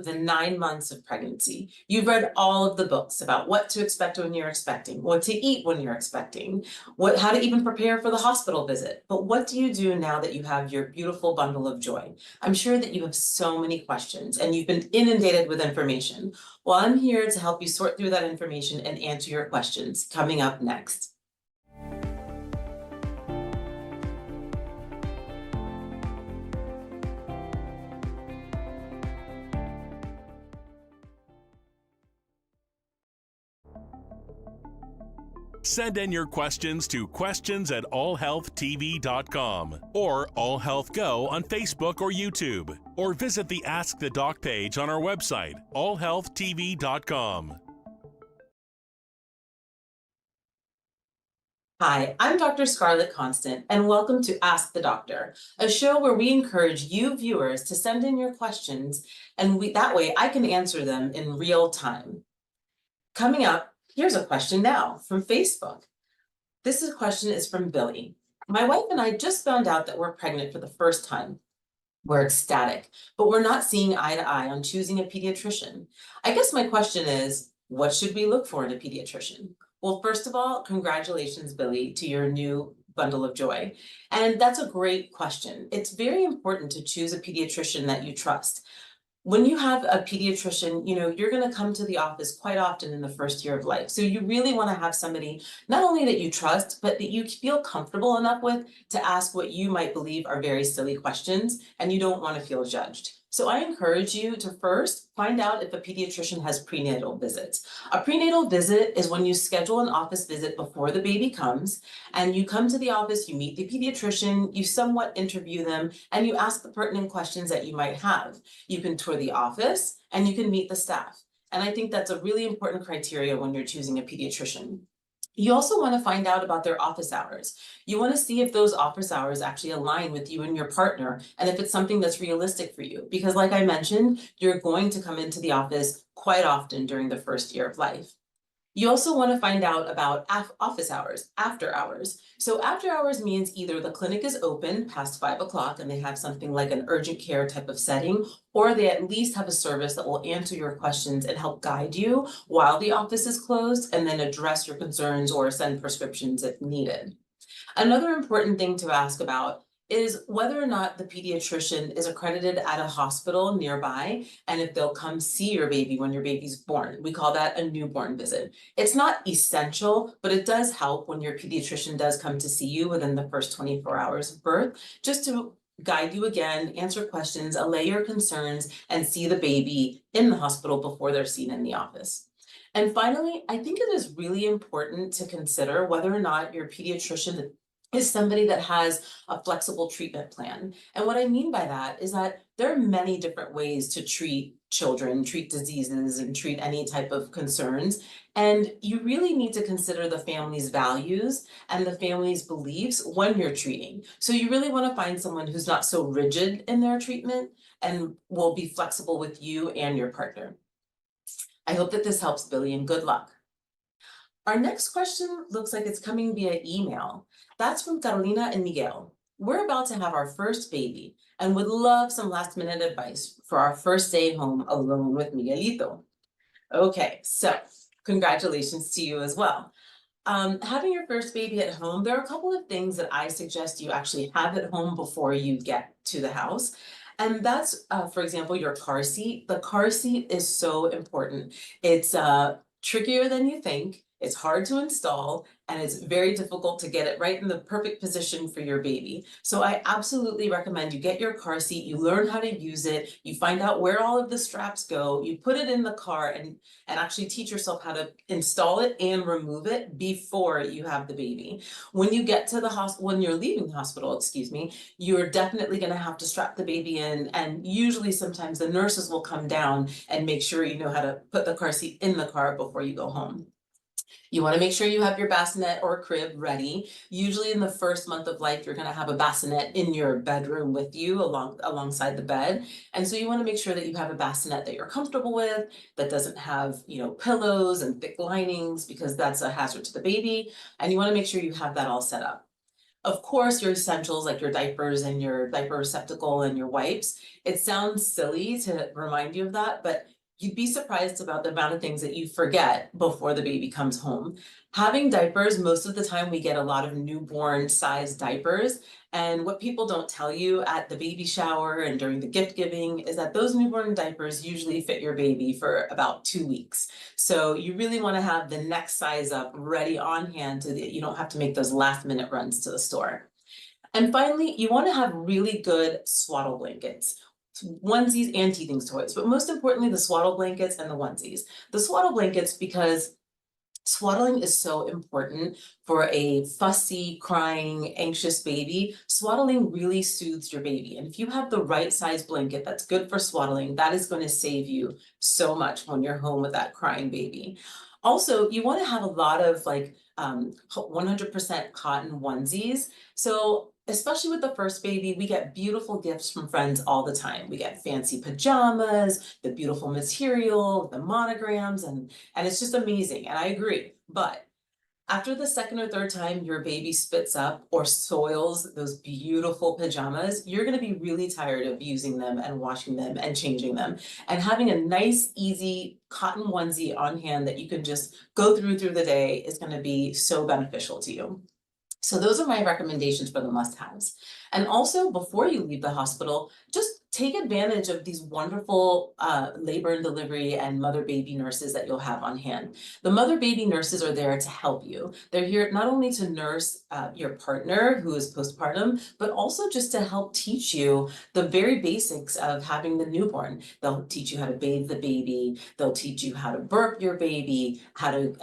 the 9 months of pregnancy. You've read all of the books about what to expect when you're expecting, what to eat when you're expecting, how to even prepare for the hospital visit. But what do you do now that you have your beautiful bundle of joy? I'm sure that you have so many questions and you've been inundated with information. Well, I'm here to help you sort through that information and answer your questions, coming up next. Send in your questions to questions@allhealthtv.com or AllHealthGo on Facebook or YouTube, or visit the Ask the Doc page on our website, allhealthtv.com. Hi, I'm Dr. Scarlet Constant, and welcome to Ask the Doctor, a show where we encourage you viewers to send in your questions, and that way I can answer them in real time. Coming up, here's a question now from Facebook. This question is from Billy. My wife and I just found out that we're pregnant for the first time. We're ecstatic, but we're not seeing eye to eye on choosing a pediatrician. I guess my question is, what should we look for in a pediatrician? Well, first of all, congratulations, Billy, to your new bundle of joy. And that's a great question. It's very important to choose a pediatrician that you trust. When you have a pediatrician, you're going to come to the office quite often in the first year of life. So you really want to have somebody not only that you trust, but that you feel comfortable enough with to ask what you might believe are very silly questions, and you don't want to feel judged. So I encourage you to first find out if a pediatrician has prenatal visits. A prenatal visit is when you schedule an office visit before the baby comes, and you come to the office, you meet the pediatrician, you somewhat interview them, and you ask the pertinent questions that you might have. You can tour the office and you can meet the staff. And I think that's a really important criteria when you're choosing a pediatrician. You also want to find out about their office hours. You want to see if those office hours actually align with you and your partner, and if it's something that's realistic for you. Because like I mentioned, you're going to come into the office quite often during the first year of life. You also want to find out about office hours, after hours. So after hours means either the clinic is open past 5 o'clock and they have something like an urgent care type of setting, or they at least have a service that will answer your questions and help guide you while the office is closed, and then address your concerns or send prescriptions if needed. Another important thing to ask about is whether or not the pediatrician is accredited at a hospital nearby, and if they'll come see your baby when your baby's born. We call that a newborn visit. It's not essential, but it does help when your pediatrician does come to see you within the first 24 hours of birth, just to guide you again, answer questions, allay your concerns, and see the baby in the hospital before they're seen in the office. And finally, I think it is really important to consider whether or not your pediatrician is somebody that has a flexible treatment plan. And what I mean by that is that there are many different ways to treat children, treat diseases, and treat any type of concerns. And you really need to consider the family's values and the family's beliefs when you're treating. So you really want to find someone who's not so rigid in their treatment and will be flexible with you and your partner. I hope that this helps, Billy, and good luck. Our next question looks like it's coming via email. That's from Carolina and Miguel. We're about to have our first baby and would love some last minute advice for our first day home alone with Miguelito. Okay, so congratulations to you as well. Having your first baby at home, there are a couple of things that I suggest you actually have at home before you get to the house. And that's, for example, your car seat. The car seat is so important. It's trickier than you think. It's hard to install, and it's very difficult to get it right in the perfect position for your baby. So I absolutely recommend you get your car seat, you learn how to use it, you find out where all of the straps go, you put it in the car and actually teach yourself how to install it and remove it before you have the baby. When you get to the hospital, when you're leaving the hospital, excuse me, you're definitely going to have to strap the baby in, and usually sometimes the nurses will come down and make sure you know how to put the car seat in the car before you go home. You want to make sure you have your bassinet or crib ready. Usually in the first month of life, you're going to have a bassinet in your bedroom with you alongside the bed. And so you want to make sure that you have a bassinet that you're comfortable with, that doesn't have, pillows and thick linings, because that's a hazard to the baby. And you want to make sure you have that all set up. Of course, your essentials like your diapers and your diaper receptacle and your wipes. It sounds silly to remind you of that, but you'd be surprised about the amount of things that you forget before the baby comes home. Having diapers, most of the time we get a lot of newborn sized diapers. And what people don't tell you at the baby shower and during the gift giving is that those newborn diapers usually fit your baby for about 2 weeks. So you really want to have the next size up ready on hand so that you don't have to make those last minute runs to the store. And finally, you want to have really good swaddle blankets. Onesies and teething toys, but most importantly, the swaddle blankets and the onesies. The swaddle blankets because swaddling is so important for a fussy, crying, anxious baby. Swaddling really soothes your baby. And if you have the right size blanket that's good for swaddling, that is going to save you so much when you're home with that crying baby. Also, you want to have a lot of 100% cotton onesies. So especially with the first baby, we get beautiful gifts from friends all the time. We get fancy pajamas, the beautiful material, the monograms, and it's just amazing. And I agree. But after the second or third time your baby spits up or soils those beautiful pajamas, you're going to be really tired of using them and washing them and changing them. And having a nice, easy cotton onesie on hand that you can just go through the day is going to be so beneficial to you. So those are my recommendations for the must-haves. And also, before you leave the hospital, just take advantage of these wonderful labor and delivery and mother-baby nurses that you'll have on hand. The mother-baby nurses are there to help you. They're here not only to nurse your partner who is postpartum, but also just to help teach you the very basics of having the newborn. They'll teach you how to bathe the baby. They'll teach you how to burp your baby, how to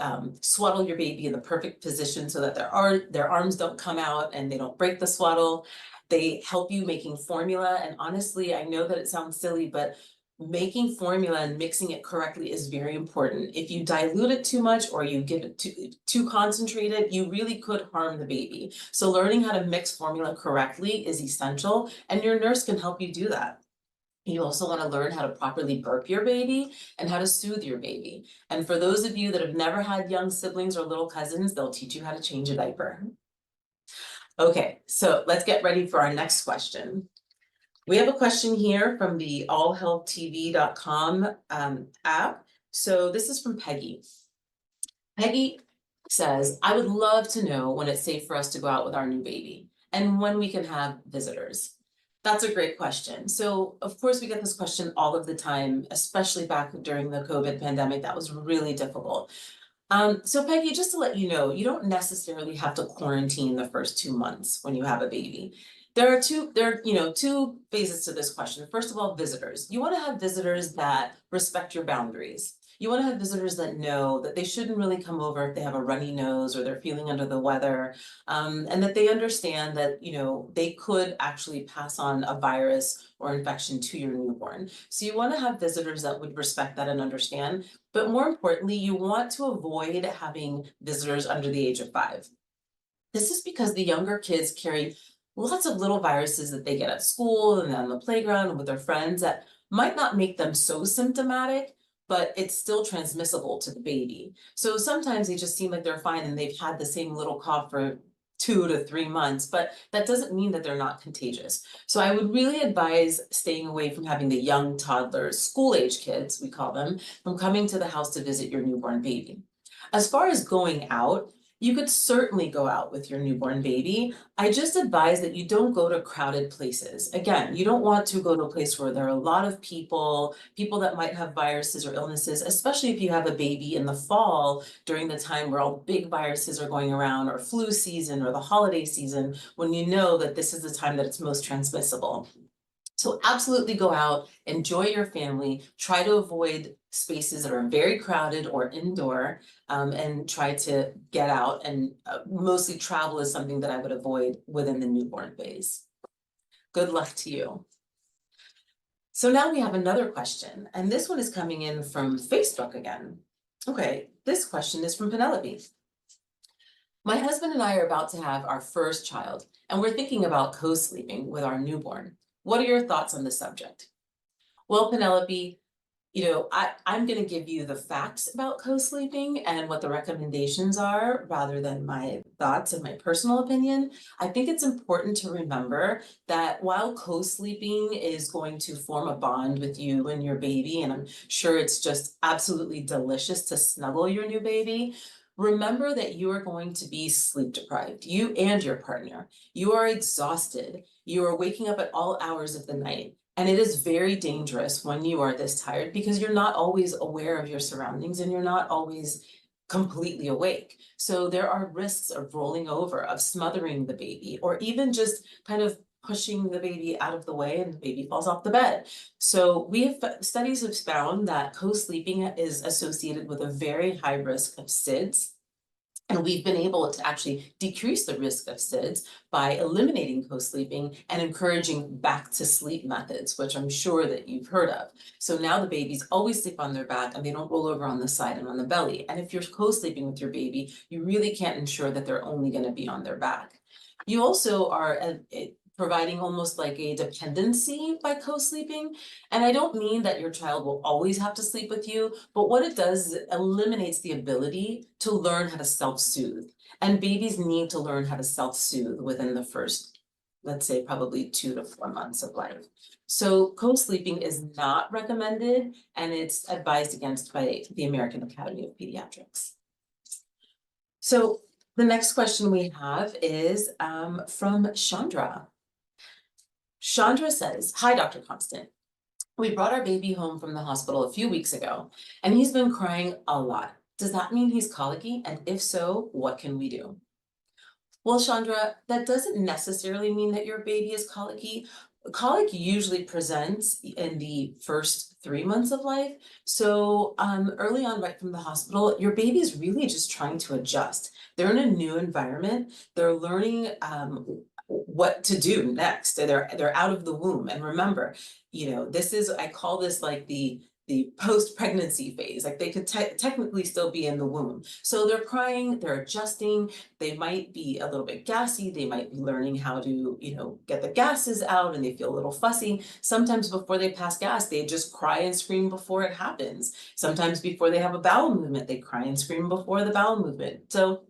swaddle your baby in the perfect position so that their arms don't come out and they don't break the swaddle. They help you making formula. And honestly, I know that it sounds silly, but making formula and mixing it correctly is very important. If you dilute it too much or you give it too concentrated, you really could harm the baby. So learning how to mix formula correctly is essential, and your nurse can help you do that. You also want to learn how to properly burp your baby and how to soothe your baby. And for those of you that have never had young siblings or little cousins, they'll teach you how to change a diaper. Okay, so let's get ready for our next question. We have a question here from the allhealthtv.com app. So this is from Peggy. Peggy says, I would love to know when it's safe for us to go out with our new baby and when we can have visitors. That's a great question. So of course we get this question all of the time, especially back during the COVID pandemic. That was really difficult. So Peggy, just to let you know, you don't necessarily have to quarantine the first 2 months when you have a baby. There are two phases to this question. First of all, visitors. You want to have visitors that respect your boundaries. You want to have visitors that know that they shouldn't really come over if they have a runny nose or they're feeling under the weather, and that they understand that, they could actually pass on a virus or infection to your newborn. So you want to have visitors that would respect that and understand. But more importantly, you want to avoid having visitors under the age of 5. This is because the younger kids carry lots of little viruses that they get at school and on the playground and with their friends that might not make them so symptomatic, but it's still transmissible to the baby. So sometimes they just seem like they're fine and they've had the same little cough for 2 to 3 months, but that doesn't mean that they're not contagious. So I would really advise staying away from having the young toddlers, school-age kids, we call them, from coming to the house to visit your newborn baby. As far as going out, you could certainly go out with your newborn baby. I just advise that you don't go to crowded places. Again, you don't want to go to a place where there are a lot of people that might have viruses or illnesses, especially if you have a baby in the fall during the time where all big viruses are going around, or flu season or the holiday season, when you know that this is the time that it's most transmissible. So absolutely go out, enjoy your family, try to avoid spaces that are very crowded or indoor, and try to get out, and mostly travel is something that I would avoid within the newborn phase. Good luck to you. So now we have another question, and this one is coming in from Facebook again. Okay, this question is from Penelope. My husband and I are about to have our first child, and we're thinking about co-sleeping with our newborn. What are your thoughts on this subject? Well, Penelope, I'm gonna give you the facts about co-sleeping and what the recommendations are rather than my thoughts and my personal opinion. I think it's important to remember that while co-sleeping is going to form a bond with you and your baby, and I'm sure it's just absolutely delicious to snuggle your new baby, remember that you are going to be sleep deprived, you and your partner. You are exhausted. You are waking up at all hours of the night. And it is very dangerous when you are this tired because you're not always aware of your surroundings and you're not always completely awake. So there are risks of rolling over, of smothering the baby, or even just kind of pushing the baby out of the way and the baby falls off the bed. So studies have found that co-sleeping is associated with a very high risk of SIDS. And we've been able to actually decrease the risk of SIDS by eliminating co-sleeping and encouraging back to sleep methods, which I'm sure that you've heard of. So now the babies always sleep on their back and they don't roll over on the side and on the belly. And if you're co-sleeping with your baby, you really can't ensure that they're only going to be on their back. You also are providing almost like a dependency by co-sleeping. And I don't mean that your child will always have to sleep with you, but what it does is it eliminates the ability to learn how to self-soothe. And babies need to learn how to self-soothe within the first, let's say, probably 2 to 4 months of life. So co-sleeping is not recommended, and it's advised against by the American Academy of Pediatrics. So the next question we have is from Chandra. Chandra says, "Hi, Dr. Constant. We brought our baby home from the hospital a few weeks ago, and he's been crying a lot. Does that mean he's colicky? And if so, what can we do?" Well, Chandra, that doesn't necessarily mean that your baby is colicky. Colic usually presents in the first 3 months of life. So early on, right from the hospital, your baby is really just trying to adjust. They're in a new environment. They're learning what to do next. They're out of the womb. And remember, I call this like the post-pregnancy phase. Like they could technically still be in the womb. So they're crying, they're adjusting, they might be a little bit gassy, they might be learning how to, get the gases out, and they feel a little fussy. Sometimes before they pass gas, they just cry and scream before it happens. Sometimes before they have a bowel movement, they cry and scream before the bowel movement. So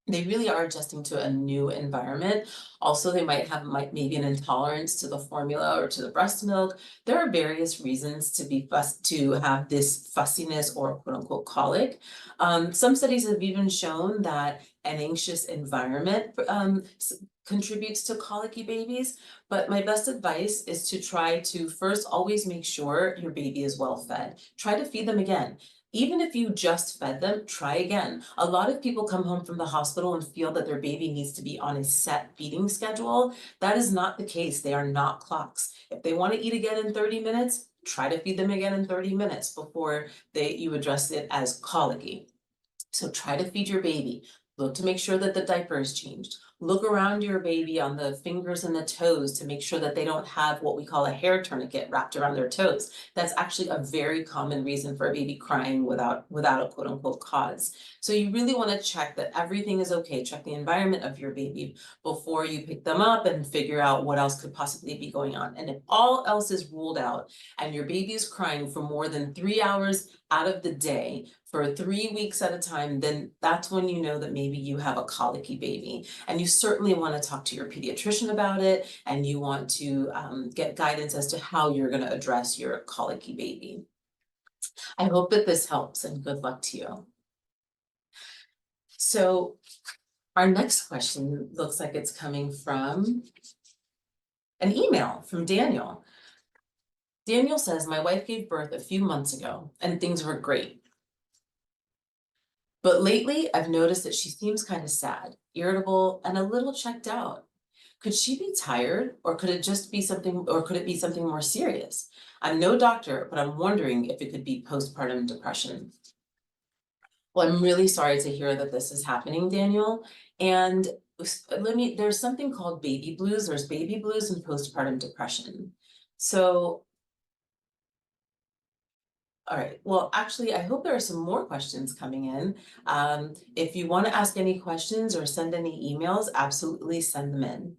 they really are adjusting to a new environment. Also, they might have maybe an intolerance to the formula or to the breast milk. There are various reasons to have this fussiness or quote unquote colic. Some studies have even shown that an anxious environment contributes to colicky babies. But my best advice is to try to first always make sure your baby is well fed. Try to feed them again. Even if you just fed them, try again. A lot of people come home from the hospital and feel that their baby needs to be on a set feeding schedule. That is not the case. They are not clocks. If they want to eat again in 30 minutes, try to feed them again in 30 minutes before you address it as colicky. So try to feed your baby. Look to make sure that the diaper is changed. Look around your baby on the fingers and the toes to make sure that they don't have what we call a hair tourniquet wrapped around their toes. That's actually a very common reason for a baby crying without a quote unquote cause. So you really want to check that everything is okay. Check the environment of your baby before you pick them up and figure out what else could possibly be going on. And if all else is ruled out and your baby is crying for more than 3 hours out of the day for 3 weeks at a time, then that's when you know that maybe you have a colicky baby. And you certainly want to talk to your pediatrician about it, and you want to get guidance as to how you're going to address your colicky baby. I hope that this helps, and good luck to you. So our next question looks like it's coming from an email from Daniel. Daniel says, "My wife gave birth a few months ago and things were great. But lately, I've noticed that she seems kind of sad, irritable, and a little checked out. Could she be tired, or could it be something more serious? I'm no doctor, but I'm wondering if it could be postpartum depression." Well, I'm really sorry to hear that this is happening, Daniel. And there's something called baby blues. There's baby blues and postpartum depression. So all right, well, actually, I hope there are some more questions coming in. If you want to ask any questions or send any emails, absolutely send them in.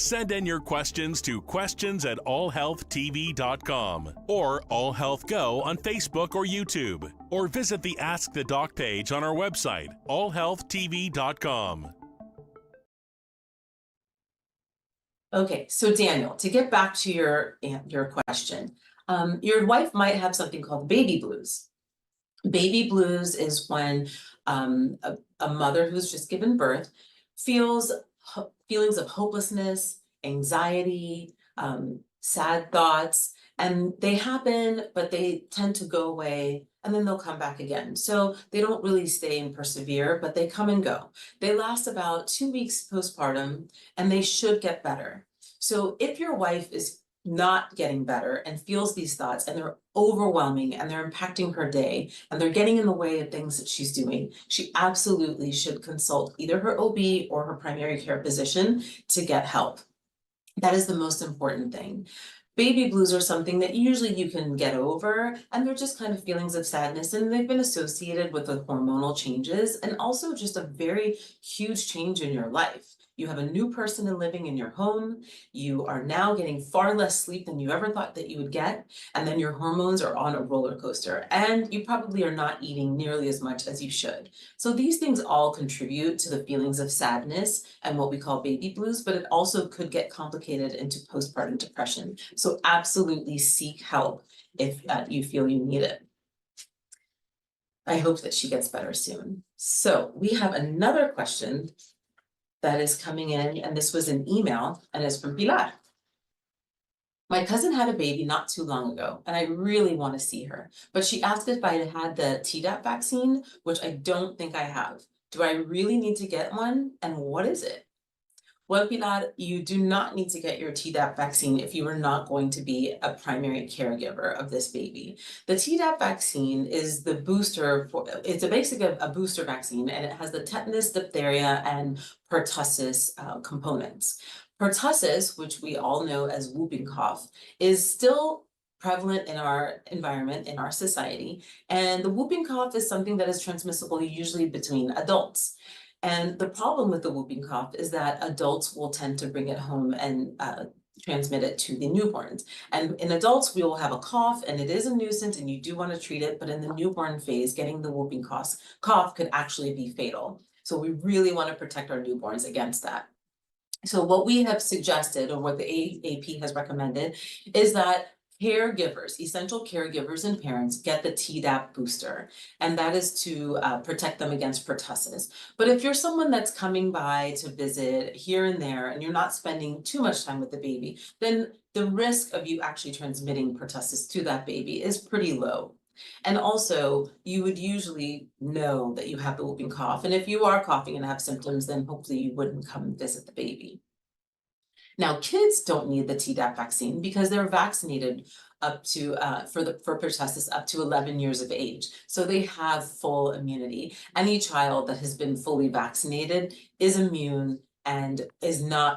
Send in your questions to questions@allhealthtv.com or AllHealthGo on Facebook or YouTube, or visit the Ask the Doc page on our website, allhealthtv.com. Okay, so Daniel, to get back to your question, your wife might have something called baby blues. Baby blues is when a mother who's just given birth feels feelings of hopelessness, anxiety, sad thoughts, and they happen, but they tend to go away and then they'll come back again. So they don't really stay and persevere, but they come and go. They last about 2 weeks postpartum and they should get better. So if your wife is not getting better and feels these thoughts and they're overwhelming and they're impacting her day and they're getting in the way of things that she's doing, she absolutely should consult either her OB or her primary care physician to get help. That is the most important thing. Baby blues are something that usually you can get over, and they're just kind of feelings of sadness, and they've been associated with the hormonal changes and also just a very huge change in your life. You have a new person living in your home. You are now getting far less sleep than you ever thought that you would get. And then your hormones are on a roller coaster. And you probably are not eating nearly as much as you should. So these things all contribute to the feelings of sadness and what we call baby blues, but it also could get complicated into postpartum depression. So absolutely seek help if you feel you need it. I hope that she gets better soon. So we have another question that is coming in, and this was an email, and it's from Pilar. My cousin had a baby not too long ago, and I really want to see her, but she asked if I had the Tdap vaccine, which I don't think I have. Do I really need to get one, and what is it? Well, Pilar, you do not need to get your Tdap vaccine if you are not going to be a primary caregiver of this baby. The Tdap vaccine is the booster for, it's basically a booster vaccine, and it has the tetanus, diphtheria, and pertussis components. Pertussis, which we all know as whooping cough, is still prevalent in our environment, in our society, and the whooping cough is something that is transmissible usually between adults. And the problem with the whooping cough is that adults will tend to bring it home and transmit it to the newborns. And in adults, we will have a cough and it is a nuisance and you do want to treat it, but in the newborn phase, getting the whooping cough could actually be fatal. So we really want to protect our newborns against that. So what we have suggested, or what the AAP has recommended, is that caregivers, essential caregivers and parents get the Tdap booster, and that is to protect them against pertussis. But if you're someone that's coming by to visit here and there, and you're not spending too much time with the baby, then the risk of you actually transmitting pertussis to that baby is pretty low. And also, you would usually know that you have the whooping cough, and if you are coughing and have symptoms, then hopefully you wouldn't come and visit the baby. Now, kids don't need the Tdap vaccine because they're vaccinated up to for pertussis up to 11 years of age. So they have full immunity. Any child that has been fully vaccinated is immune and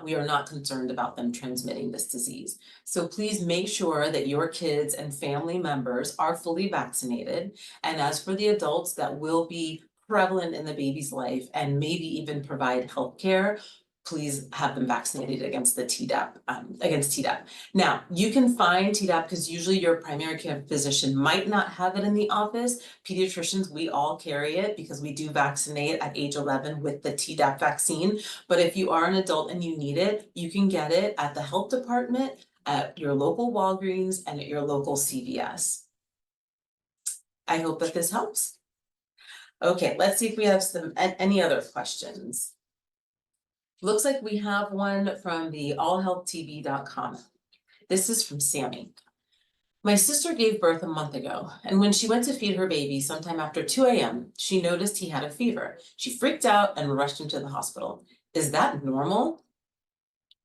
we are not concerned about them transmitting this disease. So please make sure that your kids and family members are fully vaccinated. And as for the adults that will be prevalent in the baby's life and maybe even provide health care, please have them vaccinated against the Tdap, against Tdap. Now, you can find Tdap because usually your primary care physician might not have it in the office. Pediatricians, we all carry it because we do vaccinate at age 11 with the Tdap vaccine. But if you are an adult and you need it, you can get it at the health department, at your local Walgreens, and at your local CVS. I hope that this helps. Okay, let's see if we have any other questions. Looks like we have one from the allhealthtv.com. This is from Sammy. My sister gave birth a month ago, and when she went to feed her baby sometime after 2 a.m., she noticed he had a fever. She freaked out and rushed him to the hospital. Is that normal?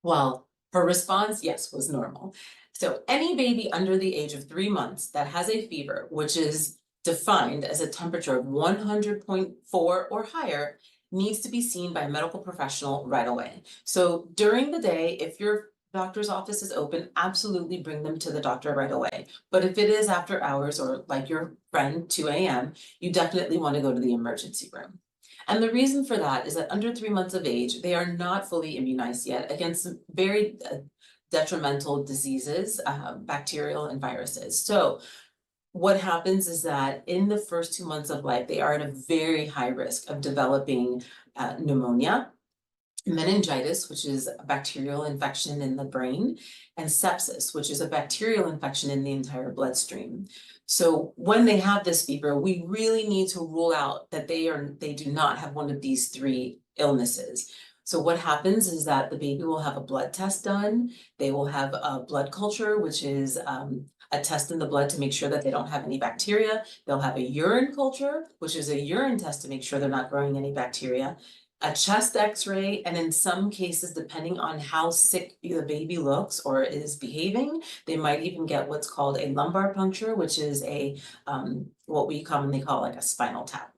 Well, her response, yes, was normal. So any baby under the age of 3 months that has a fever, which is defined as a temperature of 100.4 or higher, needs to be seen by a medical professional right away. So during the day, if your doctor's office is open, absolutely bring them to the doctor right away. But if it is after hours or like your friend, 2 a.m., you definitely want to go to the emergency room. And the reason for that is that under 3 months of age, they are not fully immunized yet against some very detrimental diseases, bacterial and viruses. So what happens is that in the first 2 months of life, they are at a very high risk of developing pneumonia, meningitis, which is a bacterial infection in the brain, and sepsis, which is a bacterial infection in the entire bloodstream. So when they have this fever, we really need to rule out that they do not have one of these 3 illnesses. So what happens is that the baby will have a blood test done. They will have a blood culture, which is a test in the blood to make sure that they don't have any bacteria. They'll have a urine culture, which is a urine test to make sure they're not growing any bacteria, a chest x-ray, and in some cases, depending on how sick the baby looks or is behaving, they might even get what's called a lumbar puncture, which is a what we commonly call like a spinal tap.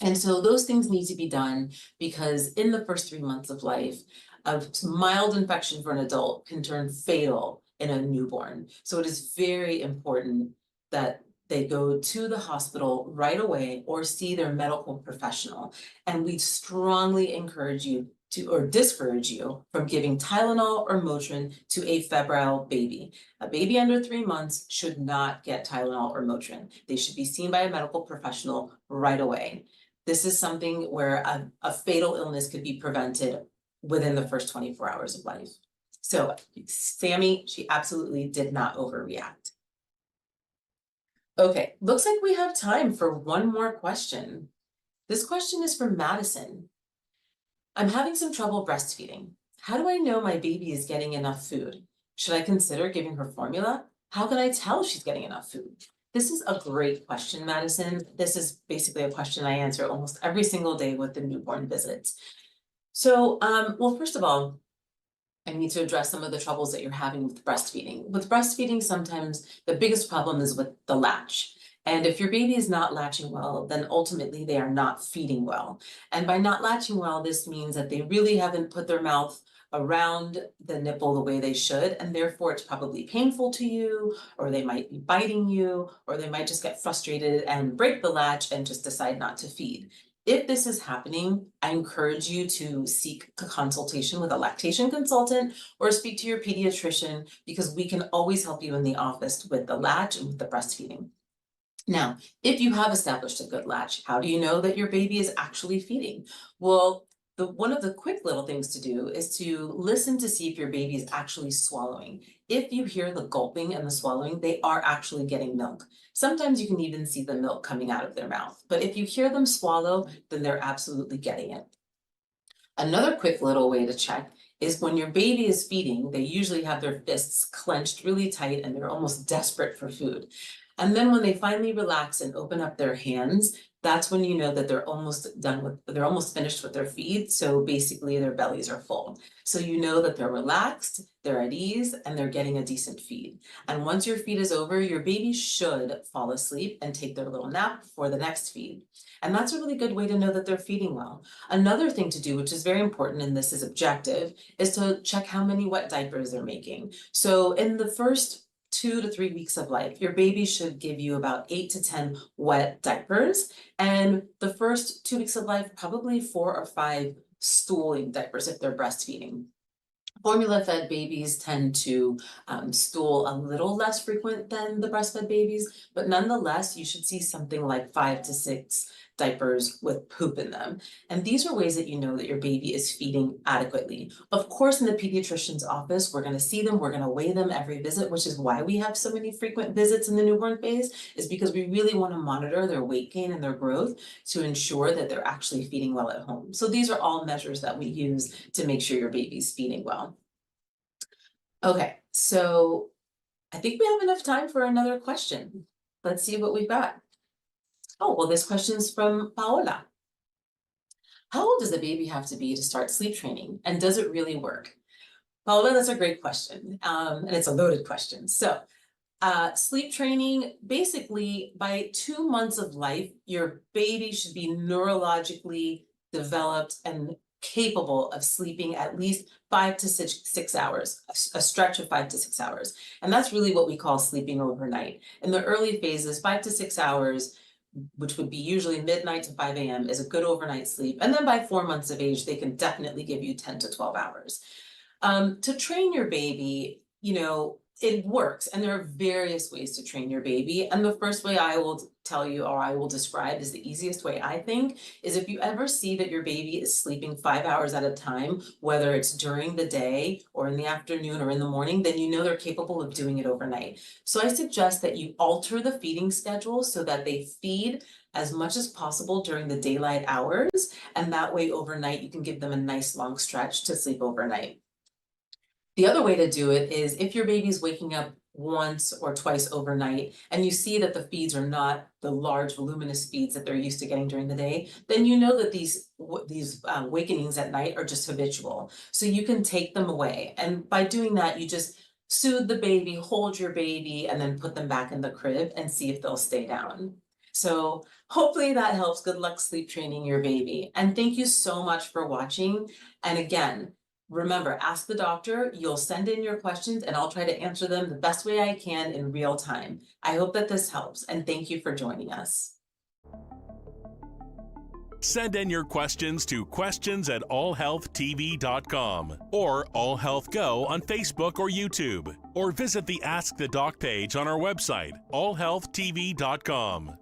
And so those things need to be done because in the first 3 months of life, a mild infection for an adult can turn fatal in a newborn. So it is very important that they go to the hospital right away or see their medical professional. And we strongly encourage you to, or discourage you from giving Tylenol or Motrin to a febrile baby. A baby under 3 months should not get Tylenol or Motrin. They should be seen by a medical professional right away. This is something where a fatal illness could be prevented within the first 24 hours of life. So Sammy, she absolutely did not overreact. Okay, looks like we have time for one more question. This question is from Madison. I'm having some trouble breastfeeding. How do I know my baby is getting enough food? Should I consider giving her formula? How can I tell she's getting enough food? This is a great question, Madison. This is basically a question I answer almost every single day with the newborn visits. So, well, first of all, I need to address some of the troubles that you're having with breastfeeding. With breastfeeding, sometimes the biggest problem is with the latch. And if your baby is not latching well, then ultimately they are not feeding well. And by not latching well, this means that they really haven't put their mouth around the nipple the way they should, and therefore it's probably painful to you, or they might be biting you, or they might just get frustrated and break the latch and just decide not to feed. If this is happening, I encourage you to seek a consultation with a lactation consultant or speak to your pediatrician, because we can always help you in the office with the latch and with the breastfeeding. Now, if you have established a good latch, how do you know that your baby is actually feeding? Well, one of the quick little things to do is to listen to see if your baby is actually swallowing. If you hear the gulping and the swallowing, they are actually getting milk. Sometimes you can even see the milk coming out of their mouth, but if you hear them swallow, then they're absolutely getting it. Another quick little way to check is when your baby is feeding, they usually have their fists clenched really tight and they're almost desperate for food. And then when they finally relax and open up their hands, that's when you know that they're almost finished with their feed. So basically their bellies are full. So you know that they're relaxed, they're at ease, and they're getting a decent feed. And once your feed is over, your baby should fall asleep and take their little nap before the next feed. And that's a really good way to know that they're feeding well. Another thing to do, which is very important, and this is objective, is to check how many wet diapers they're making. So in the first 2 to 3 weeks of life, your baby should give you about 8 to 10 wet diapers. And the first 2 weeks of life, probably 4 or 5 stooling diapers if they're breastfeeding. Formula-fed babies tend to stool a little less frequent than the breastfed babies, but nonetheless, you should see something like 5 to 6 diapers with poop in them. And these are ways that you know that your baby is feeding adequately. Of course, in the pediatrician's office, we're going to see them, we're going to weigh them every visit, which is why we have so many frequent visits in the newborn phase, is because we really want to monitor their weight gain and their growth to ensure that they're actually feeding well at home. So these are all measures that we use to make sure your baby's feeding well. Okay, so I think we have enough time for another question. Let's see what we've got. Oh, well, this question is from Paola. How old does the baby have to be to start sleep training? And does it really work? Paola, that's a great question. And it's a loaded question. So sleep training, basically by 2 months of life, your baby should be neurologically developed and capable of sleeping at least 5 to 6 hours, a stretch of 5 to 6 hours. And that's really what we call sleeping overnight. In the early phases, 5 to 6 hours which would be usually midnight to 5 a.m., is a good overnight sleep. And then by 4 months of age, they can definitely give you 10 to 12 hours. To train your baby, it works, and there are various ways to train your baby. And the first way I will tell you, or I will describe, is the easiest way, I think, is if you ever see that your baby is sleeping 5 hours at a time, whether it's during the day or in the afternoon or in the morning, then you know they're capable of doing it overnight. So I suggest that you alter the feeding schedule so that they feed as much as possible during the daylight hours, and that way overnight you can give them a nice long stretch to sleep overnight. The other way to do it is if your baby's waking up once or twice overnight and you see that the feeds are not the large voluminous feeds that they're used to getting during the day, then you know that these wakenings at night are just habitual. So you can take them away. And by doing that, you just soothe the baby, hold your baby, and then put them back in the crib and see if they'll stay down. So hopefully that helps. Good luck sleep training your baby. And thank you so much for watching. And again, remember, ask the doctor. You'll send in your questions and I'll try to answer them the best way I can in real time. I hope that this helps, and thank you for joining us. Send in your questions to questions@allhealthtv.com or AllHealthGo on Facebook or YouTube, or visit the Ask the Doc page on our website, allhealthtv.com.